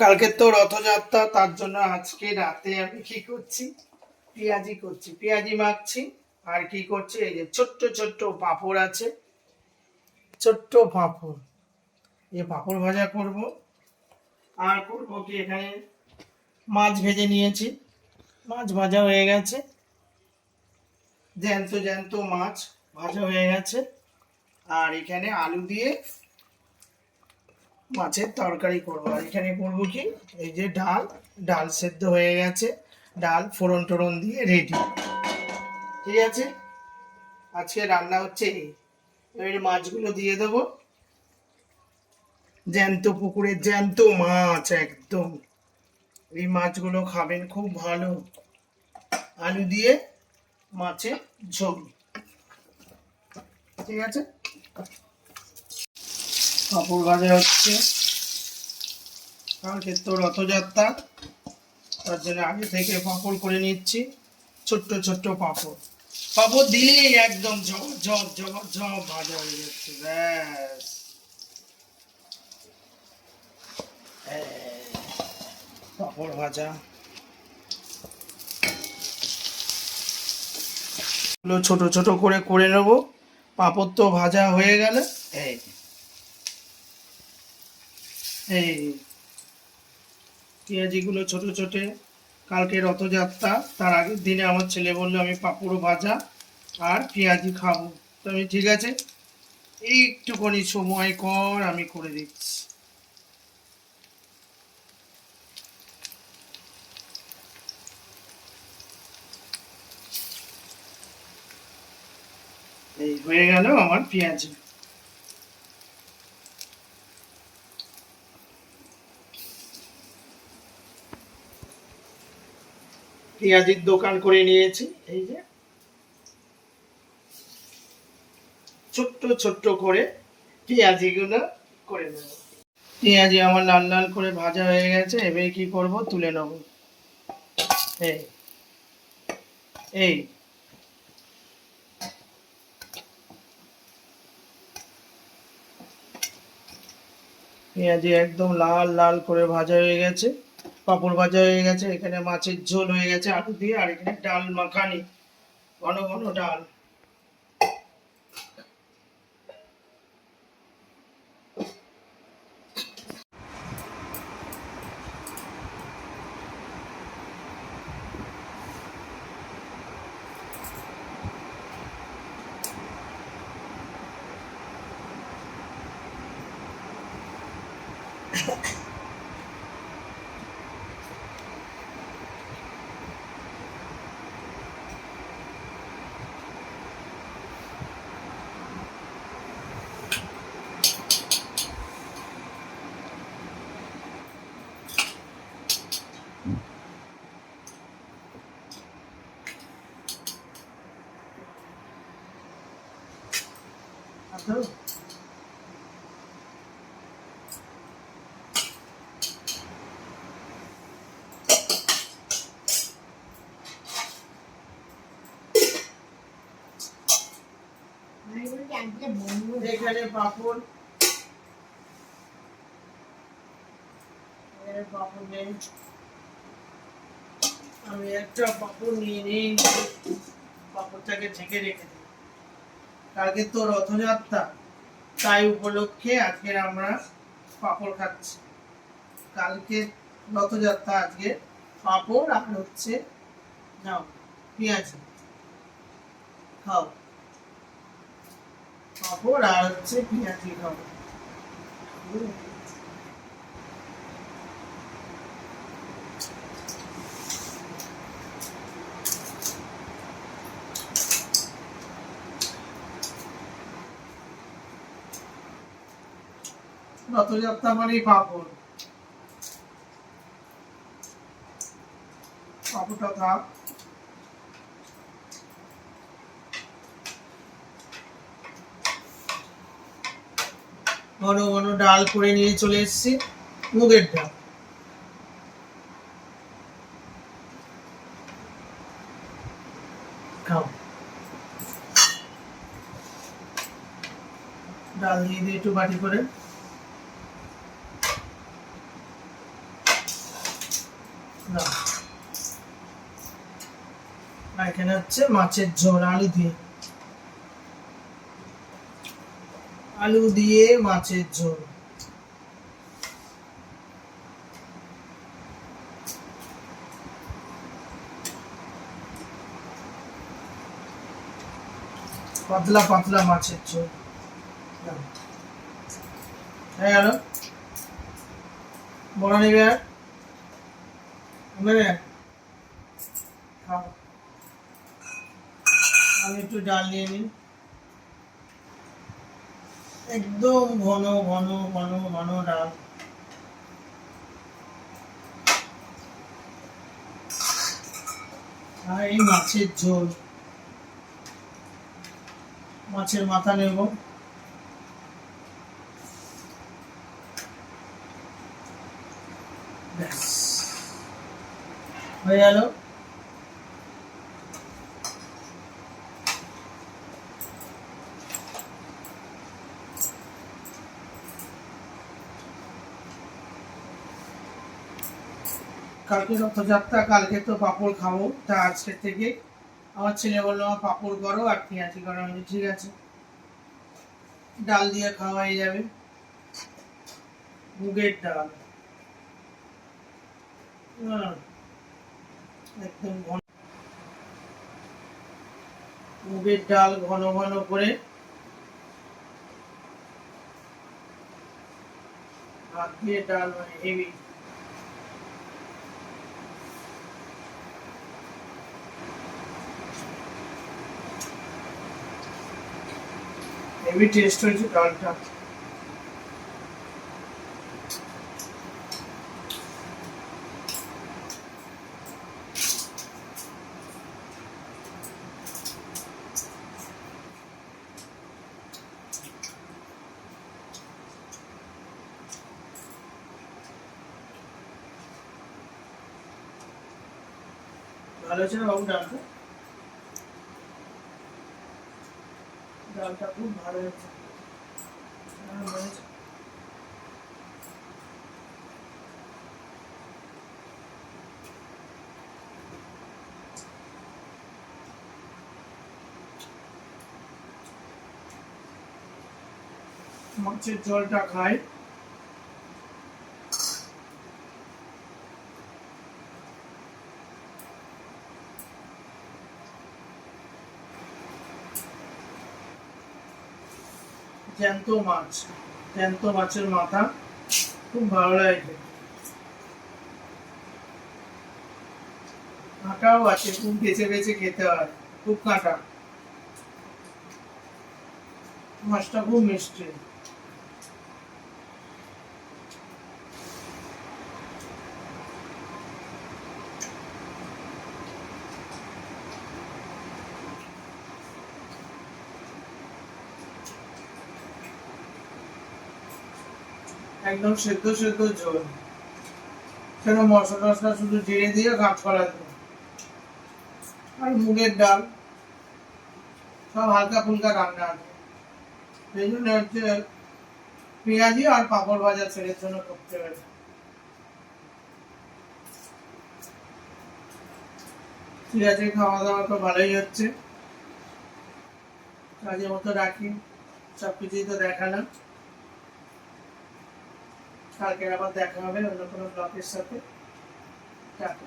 কালকে তো রথযাত্রা, তার জন্য আজকে রাতে আমি কি করছি, পেঁয়াজি মাখছি। আর কি করছি, এই যে ছোট্ট ছোট্ট পাঁপড় আছে, ছোট্ট পাঁপড়, এই পাঁপড় ভাজা করব। আর করবো কি, এখানে মাছ ভেজে নিয়েছি, মাছ ভাজা হয়ে গেছে, জ্যান্ত জ্যান্ত মাছ ভাজা হয়ে গেছে। আর এখানে আলু দিয়ে মাছের তরকারি করবো। আর এখানে করবো কি, এই যে ডাল, ডাল সেদ্ধ হয়ে গেছে, ডাল ফোড়ন টোড়ন দিয়ে রেডি। ঠিক আছে, আজকে রান্না হচ্ছে এই। এবারে মাছগুলো দিয়ে দেবো, জ্যান্ত পুকুরের জ্যান্ত মাছ একদম। এই মাছগুলো খাবেন খুব ভালো, আলু দিয়ে মাছের ঝোল। ঠিক আছে, পাঁপড় ভাজা হচ্ছে। কালকে তো রথযাত্রা, তার জন্য আগে থেকে পাঁপড় করে নিচ্ছি, ছোট্ট ছোট্ট পাঁপড়। পাঁপড় দিলেই একদম ঝপ ঝপ ঝপ ঝপ ভাজা হয়ে যাচ্ছে, ব্যাস। পাঁপড় ভাজা ছোট ছোট করে করে নেব। পাঁপড় তো ভাজা হয়ে গেল। এই এই পেঁয়াজিগুলো ছোট ছোট, কালকে রথযাত্রা, তার আগের দিনে আমার ছেলে বললো আমি পাঁপড় ভাজা আর পেঁয়াজি খাবো। তো আমি ঠিক আছে, একটুখানি সময় কর, আমি করে দিচ্ছি। এই হয়ে গেল আমার পেঁয়াজি। পেঁয়াজির দোকান করে নিয়েছি, এই যে ছোট্ট ছোট্ট করে পেঁয়াজিগুলো করে নেব। পেঁয়াজি আমার লাল লাল করে ভাজা হয়ে গেছে, এবারে কি করব, তুলে নেব। এই এই পেঁয়াজি একদম লাল লাল করে ভাজা হয়ে গেছে, পাঁপড় ভাজা হয়ে গেছে, এখানে মাছের ঝোল হয়ে গেছে আলু দিয়ে, আর এখানে ডাল মাখানি, ঘন ঘন ডাল। আচ্ছা, এখানে পাঁপড়, পাঁপড় নেই, আমি একটা পাঁপড় নিয়ে নিই, পাঁপড়টাকে ঢেকে রেখে দিই। কালকে তো রথযাত্রা, তাই উপলক্ষে আজকে আমরা পাঁপড় খাচ্ছি। কালকে রথযাত্রা, আজকে পাঁপড় আর হচ্ছে নাও পেঁয়াজি খাও, পাঁপড় আর হচ্ছে পেঁয়াজি খাও। রথযাত্রা মানেই পাঁপড়, পাঁপড়টা খা। ঘন ঘন ডাল করে নিয়ে চলে এসেছি, মুগের ডাল। খাও, ডাল দিয়ে দিয়ে একটু বাটি করে। না, এখানে হচ্ছে মাছের ঝোল আলু দিয়ে মাছের ঝোল। পাতলা পাতলা মাছের ঝোল। হ্যাঁ আলো বড় নেবে আর নেবে খাও। আমি একটু ডাল নিয়ে নিই, একদম ঘন ঘন ঘন ঘন ডাল। আর এই মাছের ঝোল, মাছের মাথা নেব। ব্যাস হয়ে গেল। কালকে রথযাত্রা, কালকে তো পাঁপড় খাবো, তা আজকের থেকে আমার ছেলে বললো আমার পাঁপড় করো আর পেঁয়াজি করো। আমি ঠিক আছে, ডাল দিয়ে খাওয়া হয়ে যাবে। মুগের ডাল একদম ঘন, মুগের ডাল ঘন ঘন করে ভাত দিয়ে ডাল, মানে হেভি। হেভি টেস্ট হয়েছে ডালটা। ভালো হয়েছে না বাবু ডালটা? ডালটা খুব ভালো হয়েছে। মাছের ঝোলটা খাই, জ্যান্ত মাছ, জ্যান্ত মাছের মাথা খুব ভালো লাগে। কাঁটাও আছে, খুব বেছে বেছে খেতে হয়, খুব কাঁটা। মাছটা খুব মিষ্টি। একদম সেদ্ধ সেদ্ধ ঝোল, কেন মশলা টসলা শুধু জিরে দিয়ে কাজ করা যায়। আর মুগের ডাল সব হালকা ফুলকা রান্না আছে, সেই জন্য হচ্ছে পেঁয়াজি আর পাঁপড় ভাজা ছেলের জন্য করতে হবে। ঠিক আছে, খাওয়া দাওয়া তো ভালোই হচ্ছে, কাজের মতো রাখি। সবকিছুই তো দেখালাম, কালকে আবার দেখা হবে অন্য কোনো ব্লগের সাথে। টাটা।